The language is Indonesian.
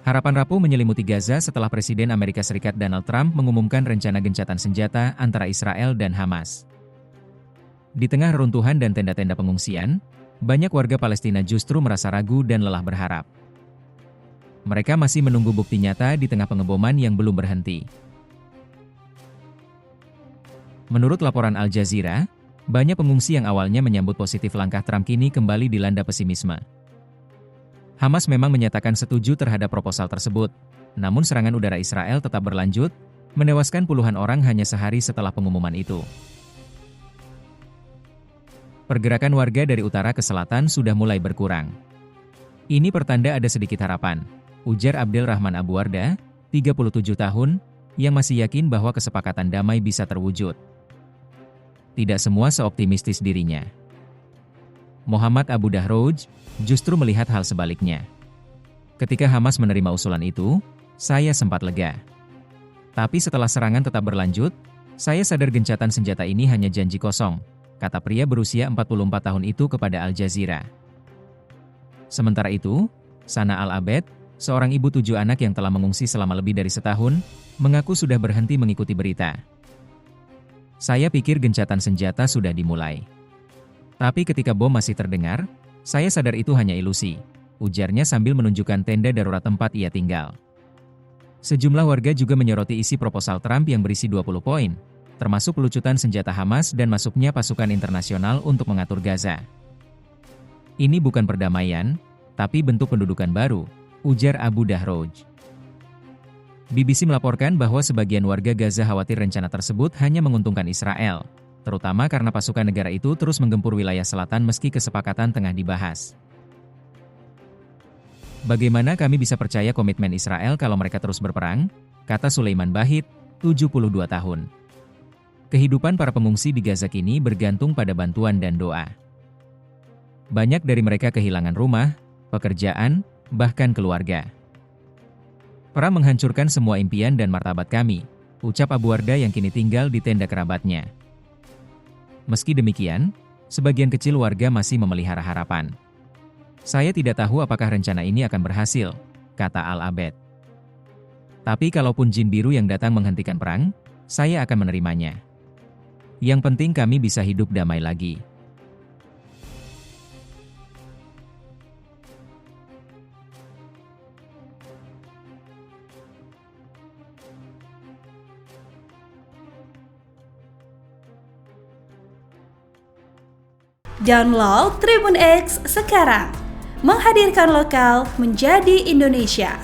Harapan rapuh menyelimuti Gaza setelah Presiden Amerika Serikat Donald Trump mengumumkan rencana gencatan senjata antara Israel dan Hamas. Di tengah reruntuhan dan tenda-tenda pengungsian, banyak warga Palestina justru merasa ragu dan lelah berharap. Mereka masih menunggu bukti nyata di tengah pengeboman yang belum berhenti. Menurut laporan Al Jazeera, banyak pengungsi yang awalnya menyambut positif langkah Trump kini kembali dilanda pesimisme. Hamas memang menyatakan setuju terhadap proposal tersebut, namun serangan udara Israel tetap berlanjut, menewaskan puluhan orang hanya sehari setelah pengumuman itu. Pergerakan warga dari utara ke selatan sudah mulai berkurang. Ini pertanda ada sedikit harapan, ujar Abdel Rahman Abu Wardah, 37 tahun, yang masih yakin bahwa kesepakatan damai bisa terwujud. Tidak semua seoptimistis dirinya. Muhammad Abu Dahroj justru melihat hal sebaliknya. Ketika Hamas menerima usulan itu, saya sempat lega. Tapi setelah serangan tetap berlanjut, saya sadar gencatan senjata ini hanya janji kosong, kata pria berusia 44 tahun itu kepada Al Jazeera. Sementara itu, Sana Al-Abed, seorang ibu 7 anak yang telah mengungsi selama lebih dari setahun, mengaku sudah berhenti mengikuti berita. Saya pikir gencatan senjata sudah dimulai. Tapi ketika bom masih terdengar, saya sadar itu hanya ilusi, ujarnya sambil menunjukkan tenda darurat tempat ia tinggal. Sejumlah warga juga menyoroti isi proposal Trump yang berisi 20 poin, termasuk pelucutan senjata Hamas dan masuknya pasukan internasional untuk mengatur Gaza. Ini bukan perdamaian, tapi bentuk pendudukan baru, ujar Abu Dahroj. BBC melaporkan bahwa sebagian warga Gaza khawatir rencana tersebut hanya menguntungkan Israel, terutama karena pasukan negara itu terus menggempur wilayah selatan meski kesepakatan tengah dibahas. Bagaimana kami bisa percaya komitmen Israel kalau mereka terus berperang? Kata Sulaiman Bahit, 72 tahun. Kehidupan para pengungsi di Gaza kini bergantung pada bantuan dan doa. Banyak dari mereka kehilangan rumah, pekerjaan, bahkan keluarga. Perang menghancurkan semua impian dan martabat kami, ucap Abu Wardah yang kini tinggal di tenda kerabatnya. Meski demikian, sebagian kecil warga masih memelihara harapan. Saya tidak tahu apakah rencana ini akan berhasil, kata Al-Abed. Tapi kalaupun jin biru yang datang menghentikan perang, saya akan menerimanya. Yang penting kami bisa hidup damai lagi. Download Tribun X sekarang, menghadirkan lokal menjadi Indonesia.